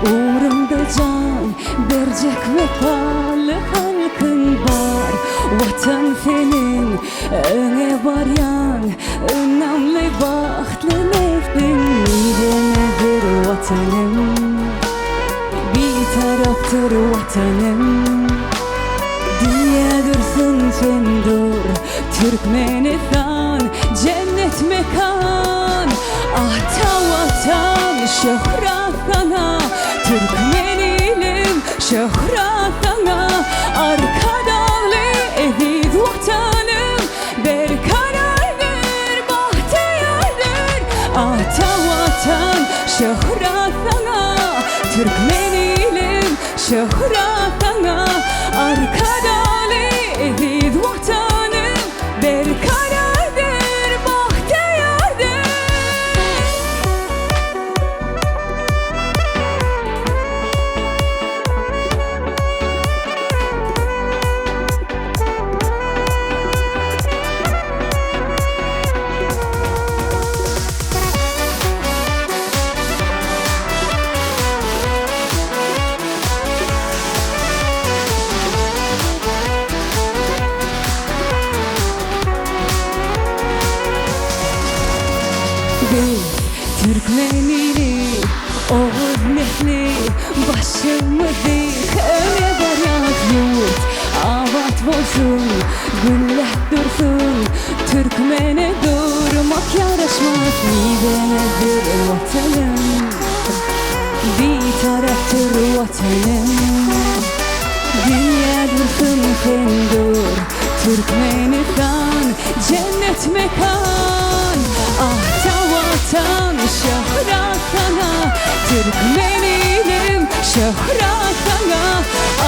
uğrunda can verecek vefalı halkın var. Vatan senin öne varyan önemli bahtlı neftin. Midenedir vatanım, bir taraftır vatanım. Dünya dursun sen dur, Türkmenistan cennet mekan. Ata vatan şöhret sana, Türkmenilim şöhret sana. Arka dağlı eziz vatanım, bir karardır bahtiyardır. Ata vatan şöhret sana, Türkmenilim şöhret sana. Arka dağlı eziz vatanım, bir karardır bahtiyardır. Biz Türkmenili, Oğuz Mehli, başımızı öne varan yurt. Avat olsun, güllet dursun, Türkmene durmak yaraşmaz. Midenedir vatanım, bir taraftır vatanım. Dünya dursun sen dur, Türkmenistan cennet mekan. Ahta vatan şöhret sana, Türkmenilim şöhret sana.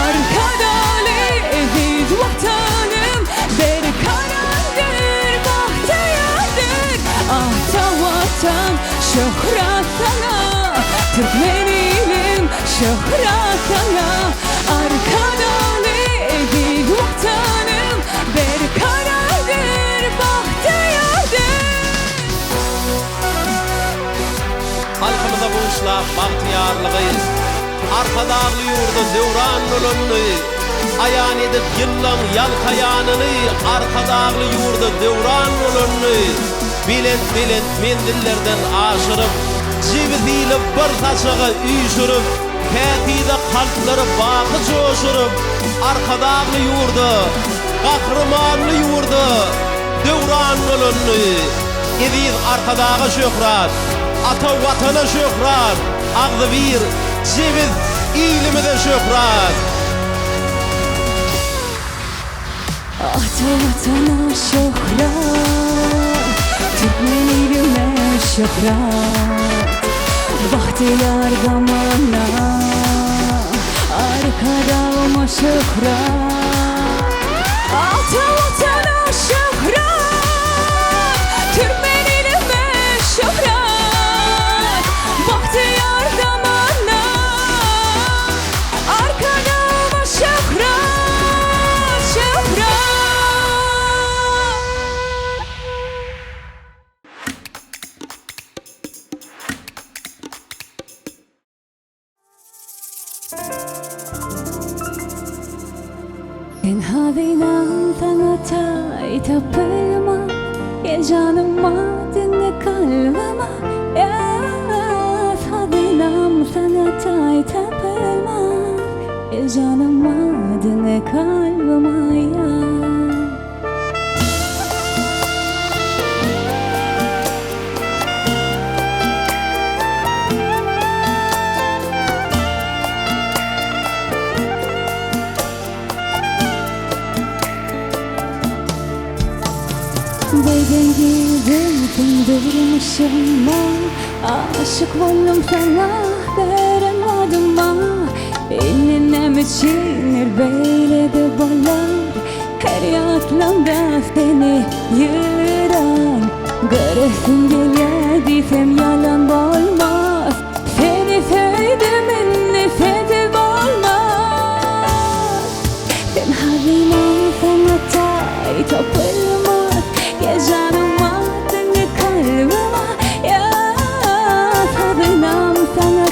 Arka dağlı eziz vatanım, bir karardır bahtiyardır. Ahta vatan şöhret sana, Türkmenilim şöhret sana. Arka dağlı eziz vatanım, bir karardır bahtiyardır. Halkımıza buluşla bahtiyarlığı, arka dağlı yurdu devran ulunlu, ayan edip yıllan yalkayanını. Arka dağlı yurdu devran ulunlu, bilent mendillerden aşırıp, civiziyle bir taşığı üyüşürüp, Kətide kalpleri bakı coşurup. Arka dağlı yurdu, kahramanlı yurdu devran ulunlu. Eziz arka dağı şöhret, ata vatana şöhret, ağzı bir ceviz ilimide şöhret. Ata vatana şöhret, Türkmenilime şöhret. Bahtiyar zamana, arka dağıma şöhret. Ata vatana şöhret, Türkmenilime şöhret. Bahtiyar zamana, arka dağıma şöhret, şöhret. Sen hazinam sana tapılma, ya canıma dinle kalbama. Ya hazinam sana tapılma, ya canıma dinle kalbama ya. Beden gibi döndürmüşüm aşık oldum sana, veremedim Eninem içinir böyle de balar, her yatlamda seni yıran. Göresin geldiysem yalan olmaz, seni sevdiğimin nefesi olmaz. Sen hazinam sana tapılmaz, ya canıma dinle kalbima. Ya hazinam sana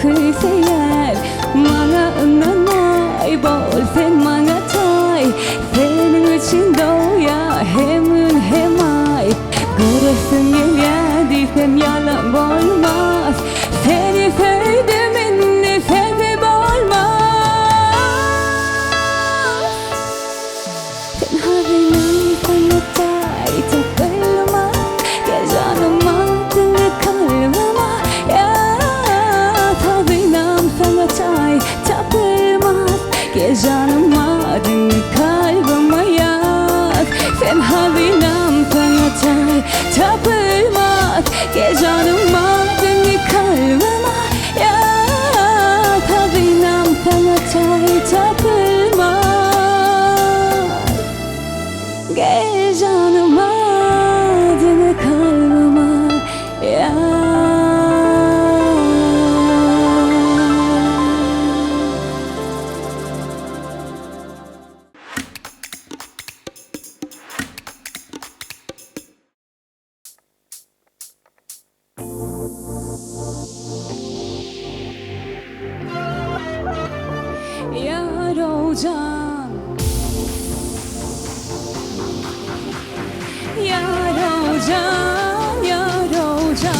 kıyseyer Mana ınanay bol sen mana tay Senin için doğuya hem ün hem ay Göresin gelyediysem yalan olmaz Seni sevdim inni sevdim olmaz Tenhavinim sana tay tapılma Gel canıma dili kalbıma Ya tavinam sana tay tapılmaz Gel canıma dili kalbıma yaz Sen havinam sana tay tapılmaz Gel canıma dili kalbıma yaz Havinam sana tay tapılmaz Gel canıma dili kalbıma yaz Yar olacağım Yar olacağım Yar olacağım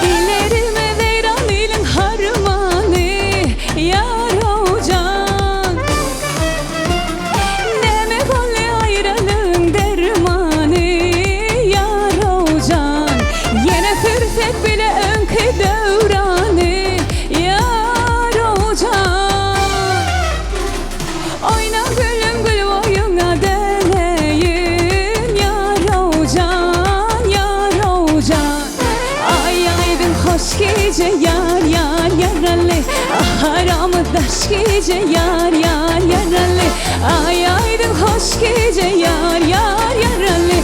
Dillerime veyran ilin harmanı Yar olacağım Deme kolle ayrılığın dermanı Yar olacağım Yine fürsat bile önkü devranı Yar olacağım Oyna gülüm gül boyuna deneyim Yar olacağım Yar olacağım Ay aydın hoş gece yar yar yaralı Haramı daş gece yar yar yaralı Ay aydın hoş gece yar yar yaralı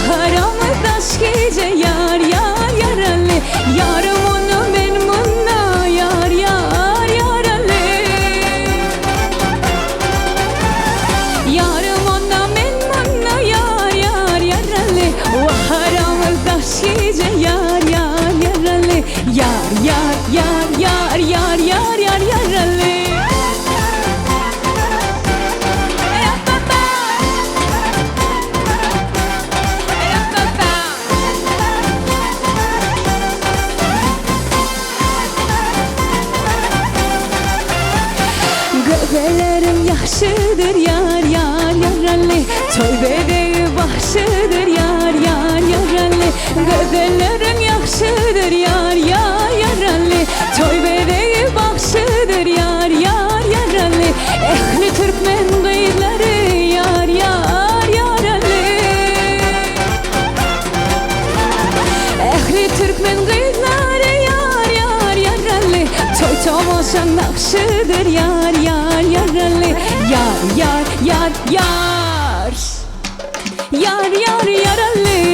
Haramı daş gece yar yar yaralı Yarım onu ben bununla yar yar yaralı Yarım ona ben bununla yar yar yaralı Haramı daş gece yar yar yaralı Yar yar yar yar yar yar yar yaralı Göbelerim yaşıdır yar yar yaralı Tövbedeyi başıdır yar yar yaralı Göbelerim yaşıdır yar yar yaralı Tövbedeyi başıdır yar yar yaralı Ehli Türkmen kıyıları yar yar yaralı Ehli Türkmen kıyıları yar yar yaralı Toy tomoşan nakşıdır yar yar yaralı Yar yar yar yar Yar yar yaralı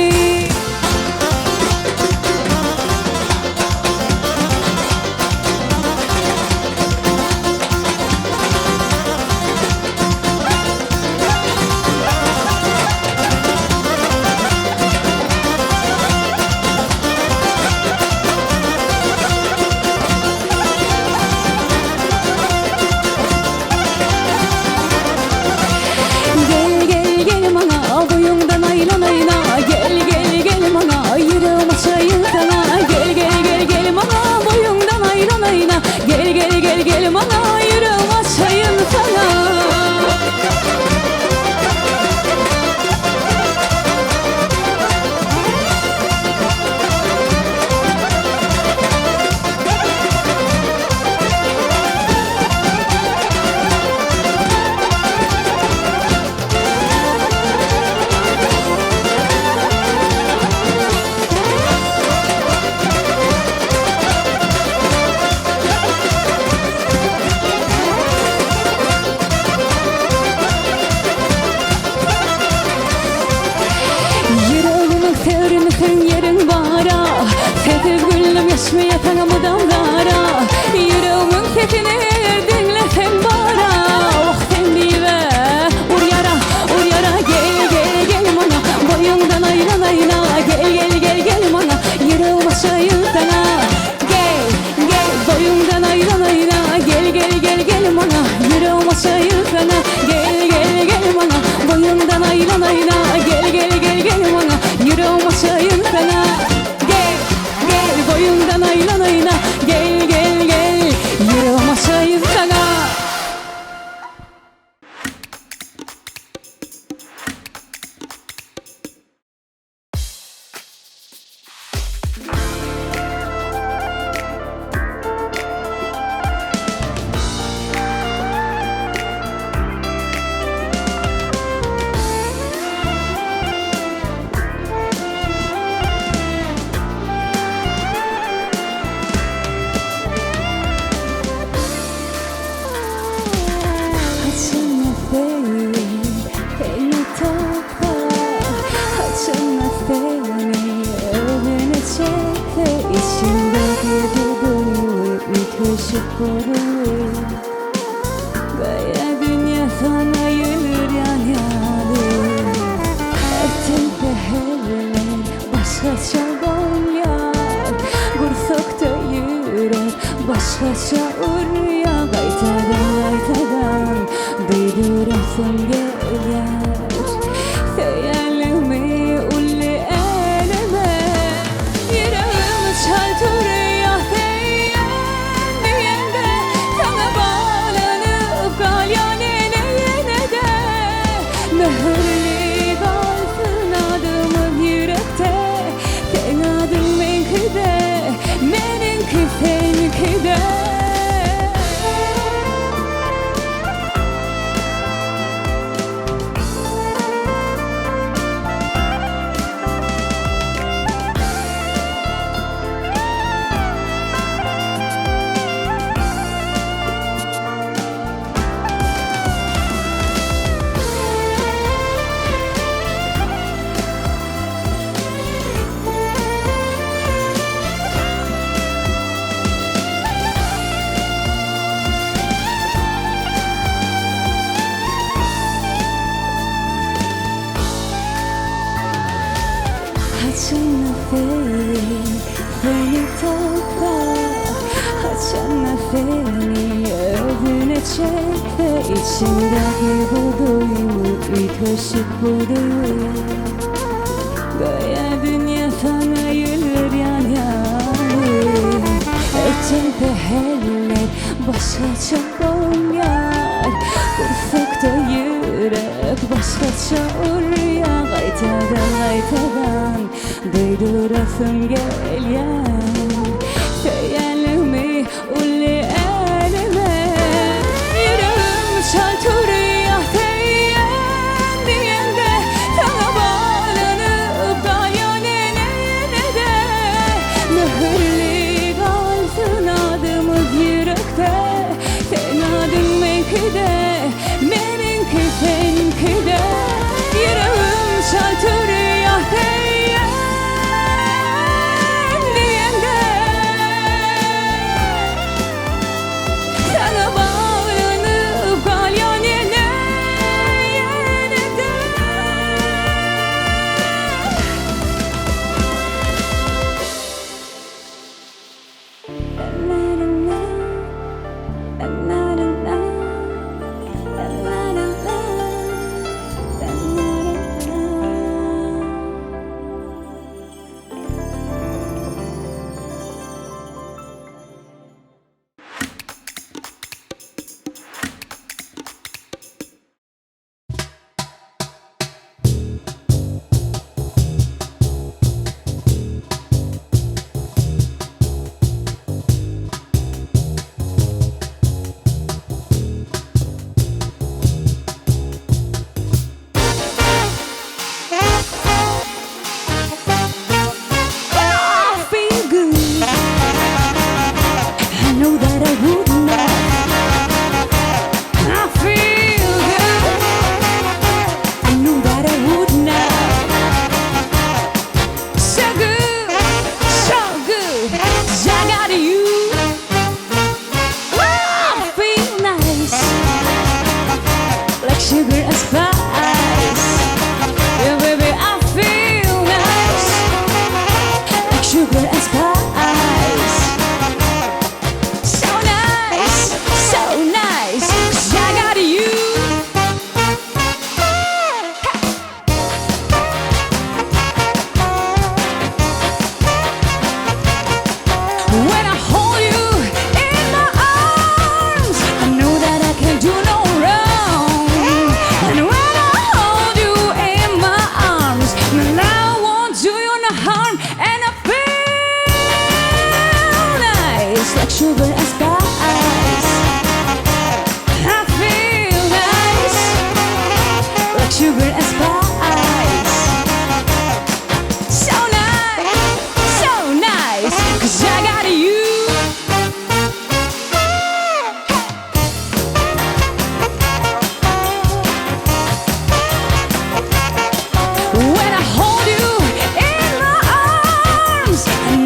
Sen yerin bara Sessiz gülüm yaşmaya tanımıdan zara kaşık boyu. Gaya dünya sana yürür yan yana. Ertem peherler başkaça bomyar. Gursakta yürür başkaça urya. Qaytadan duydurasın gelir. Söyelimi ulli elime. Yüreğim çaltırıyor diyende. Sana bağlanıp kal yine de. Mühürlü kalsın adımın yürekte. Sen adın benimki de, benimki seninki de. Haçana beni topla. Haçana beni özüne çekme. İçindeki buğdayı bir kaşık buğdayı. Gaya dünya sana yürür yan yana. Ertem peherler başkaça bomyar. Kursakta yürek başkaça urya. Qaytadan duydurasın gelyen. Söyelimi ulli elime. Yüreğim çaltırıyor diyende. Sana bağlanıp kal yine de. Mühürlü kalsın adımız yürekte. Sen adın benimki de, benimki seninki de. Yüreğim çaltırıyor diyende. Sana bağlanıp kal yine de.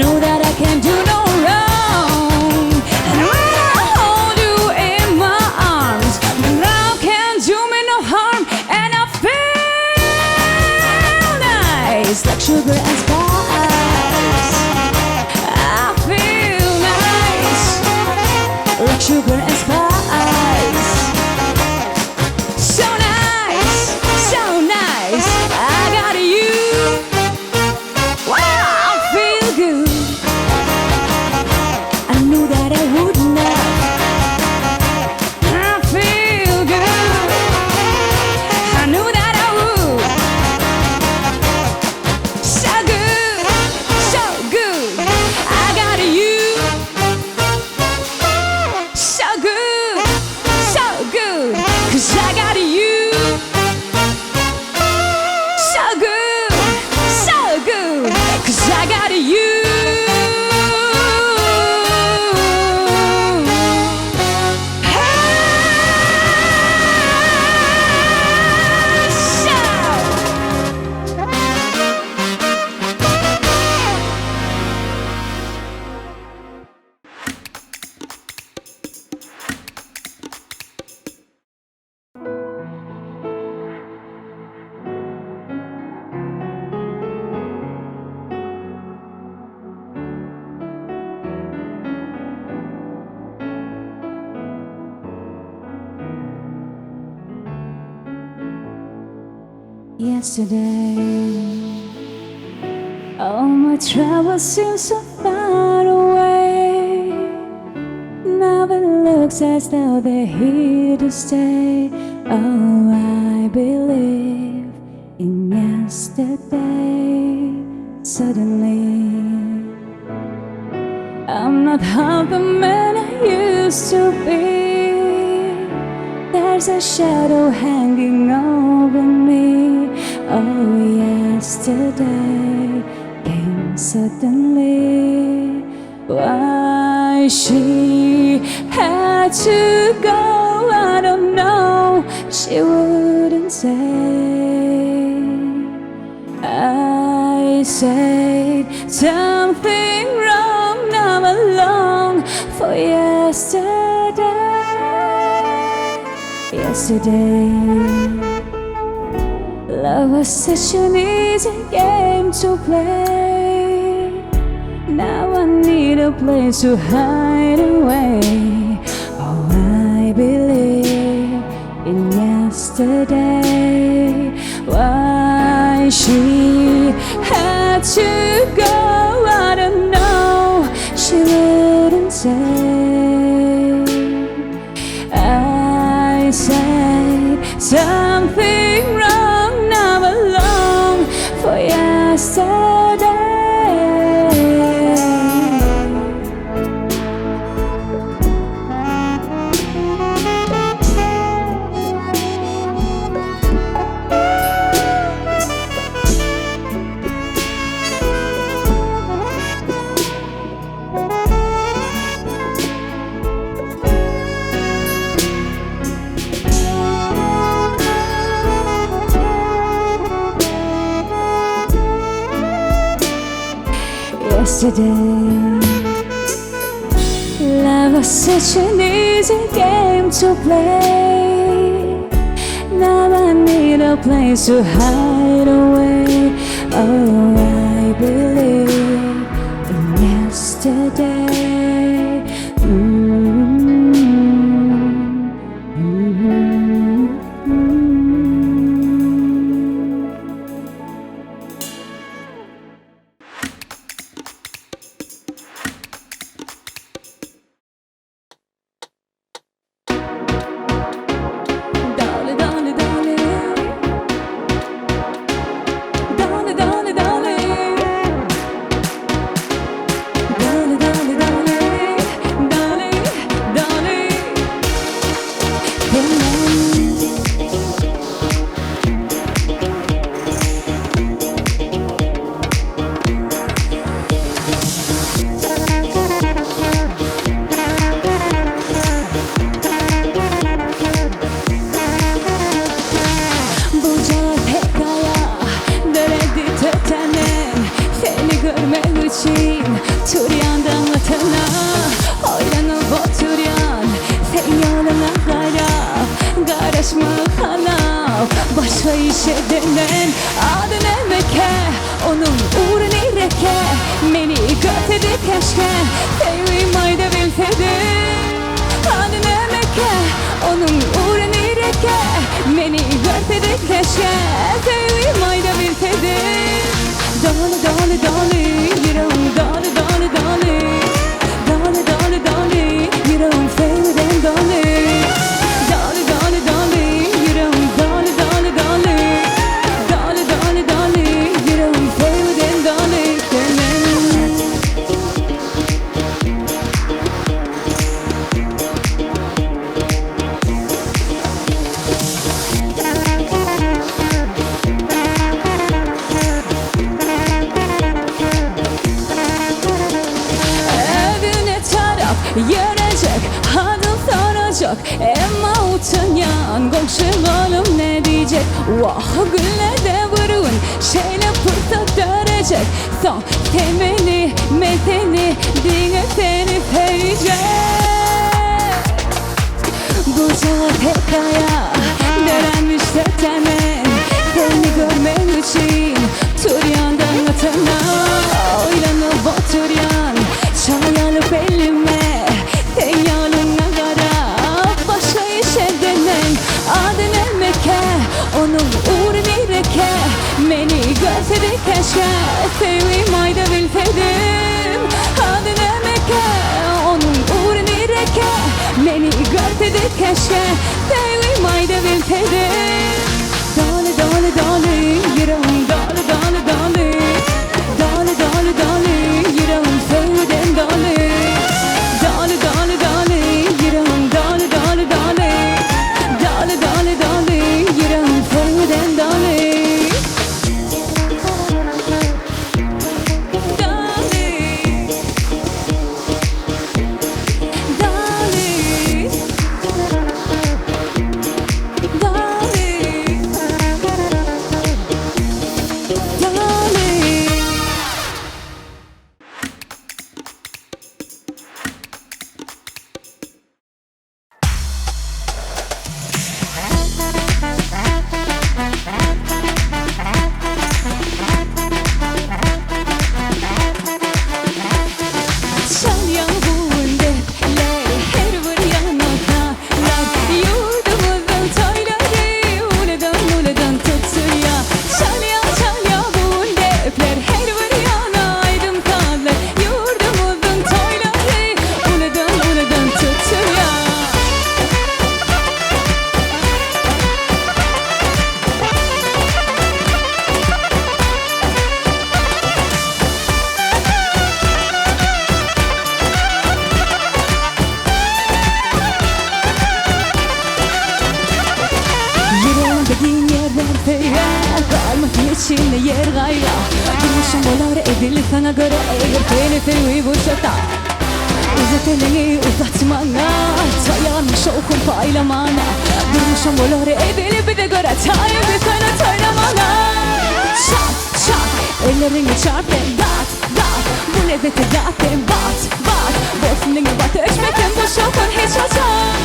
know that I can't do no wrong. And yesterday. All my troubles seem so far away. Now it looks as though they're here to stay. Oh, I believe in yesterday. Suddenly, I'm not half the man I used to be. There's a shadow hanging over me. Oh, yesterday came suddenly. Why she had to go, I don't know. She wouldn't say. I said something wrong. Now I long for yesterday. Yesterday, love was such an easy game to play. Now I need a place to hide away. Oh, I believe in yesterday. Why she had to go, I don't know. She wouldn't say. I said something wrong. Now I long for yesterday. Yesterday, love was such an easy game to play. Now I need a place to hide away. Oh, I believe in yesterday. Turyandan vatana oylanıp oturan sen yoluna kara karışma hana başka işe denen adın emeke onun uğrunu reke beni götürdü keşke sevim ayda bilsedi adın emeke onun uğrunu reke beni götürdü keşke sevim ayda bilsedi dolu dolu dolu yüreğim dolu dolu dolu dolu dolu dolu yüreğim sevden dolu dolu dolu dolu yüreğim dolu dolu dolu dolu dolu dolu yüreğim sevden dolu Yönecek, adım soracak Emma utanyan komşularım ne diyecek Vah gülle de vurun Şeyle fırsat görecek Son temeli, meteni Dine seni sevecek Bu saat hekaya Direnmiş tetemen Seni görmek için Turyandan vatana Oylanıp oturan Çay alıp elime Sen yoluna kara Başka işe denen Adın emeke Onun uğrunu reke keşke sevim ayda bilseydim adına Mekke onun uğrunu reke beni görseydi keşke sevim ayda bilseydim dale dale dale yüreğim dale dale dale dale dale dale yüreğim sevdim dale dale dale dale yüreğim dale dale dale dale dale dale yüreğim sevdim dale içinde yer gayra Durmuşum bolar edildi sana göre eğer beni sevi bu şata Uzat elini uzatmana Tayanmış okun paylamana Durmuşum bolar edildi bir de göre Tayın bir sana taylamana Çat çat ellerini çarpın dat dat Bu lezzeti zaten bat bat Bosning'e bat öçmesin bu şokun hiç açar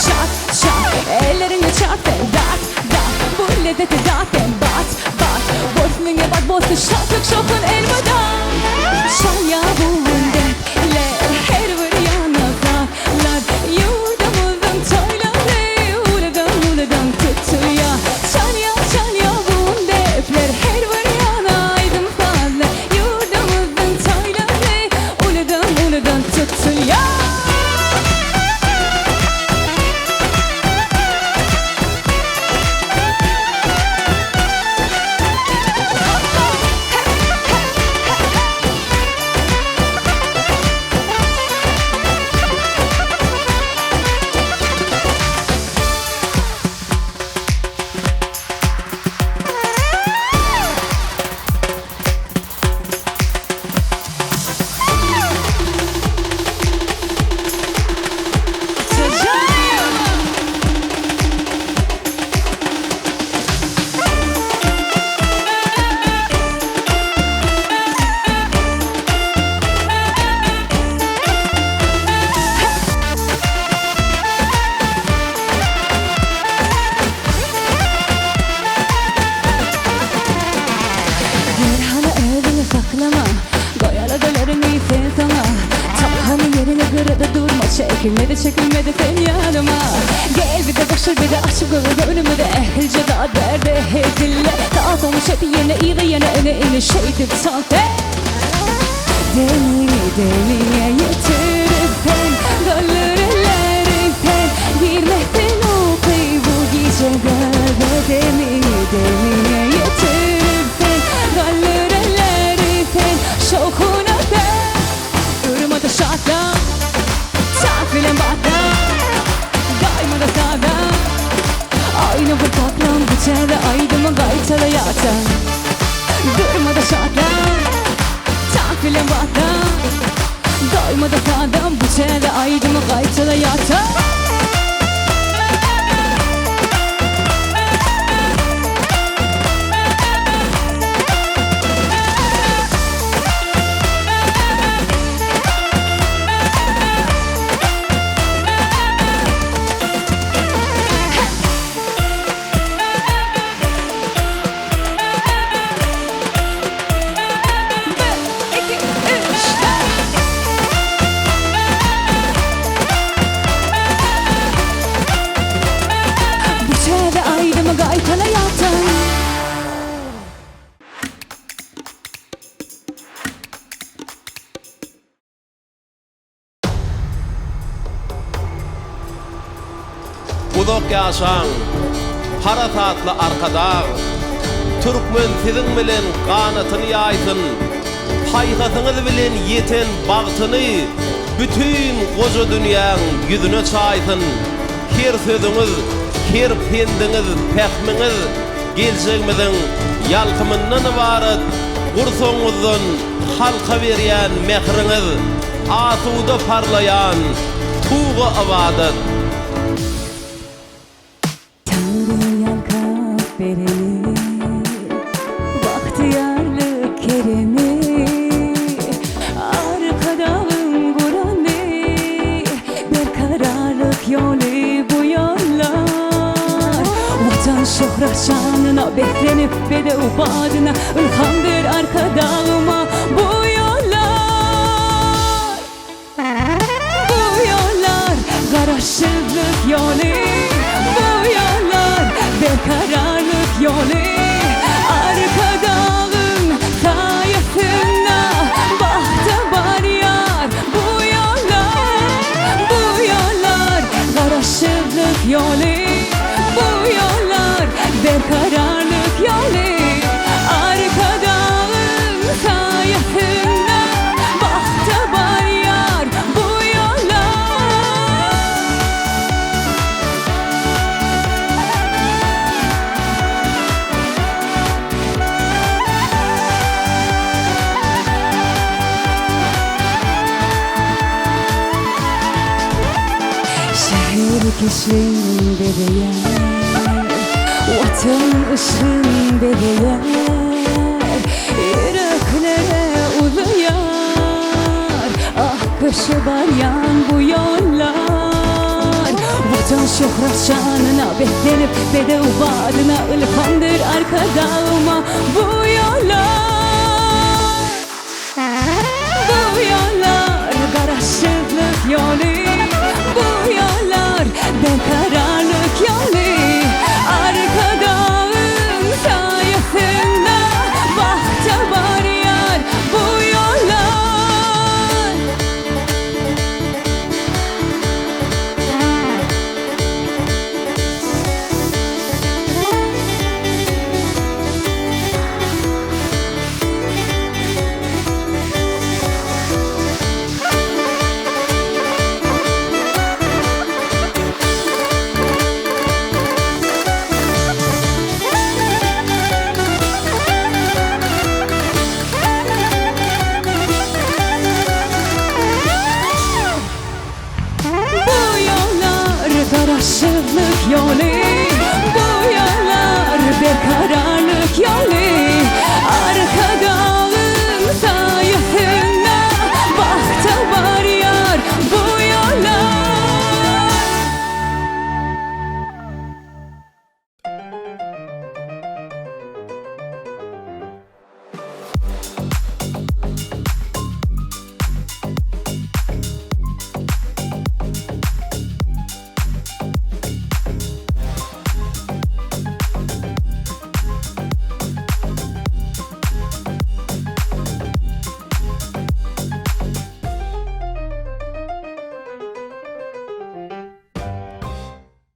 Çat çat ellerini çarpın dat dat Bu lezzeti zaten bat bat Bosning'e bat bostu şokuk şokun elmadan Şaya bundeler her bir yana saklar Yurdumuzun toyları uladan tutuyor Şaya bundeler her bir yana aydın fazla Yurdumuzun toyları uladan tutuyor Çekilmedi sen yanıma Gel bir de boşver bir de açık önümü de ehilce daha derde hedille Daha sonuç hep yine iyi yine öne şeydi sahte Deliye yitirip sen Gönlürleri sen Girmesin o kıy bu gecede Deliye yitirip sen Gönlürleri sen Şokuna sen Durmadı şartla Filan bada Daima da sağda Aynı bir kaplan bıçağı Aydımı gaytalı yata Durma da şartla Tak filan bada Daima da sağda bıçağı Aydımı gaytalı yata bozok ýaşaň para tatly arkada Türkmen sizin bilen ganatyny ýaýsyn paýgasyňyz bilen ýeten bagtyny bütün goja dünýäň ýüzüne çaýsyn her sözüňiz her pendiňiz pähmiňiz gelşegimiziň ýalkymyndan ibaret gursoňyzdan halka berýän mehriňiz asuda parlayan tuğu avadet. Tanrı yalkap vereni, bahtiyarlık keremi, arkadağın guranı, berkararlık yolu bu yollar. Vatan şöhret şanına beklenip bede ubadına, ilhamdır arkadağıma bu Garaşsızlık yolu, bu yollar bekararlık yolu. Arka dağın sayesinde bahta var yar. Bu yollar garaşsızlık yolu, bu yollar bekararlık yolu. Arka dağın sayesinde bahta var yar. Bu Keşin bebeğer, vatan ışın bebeğer, yüreklere uluyar, akışı baryan bu yollar. Vatan şöhret şanına beklenip bede ubadına, ilhamdır arka dağıma bu yollar. Bu yollar garaşsızlık yolu, bu yollar bekararlık yolu. Arka dağın sayesinde bahta var yar. Bu yollar garaşsızlık yolu,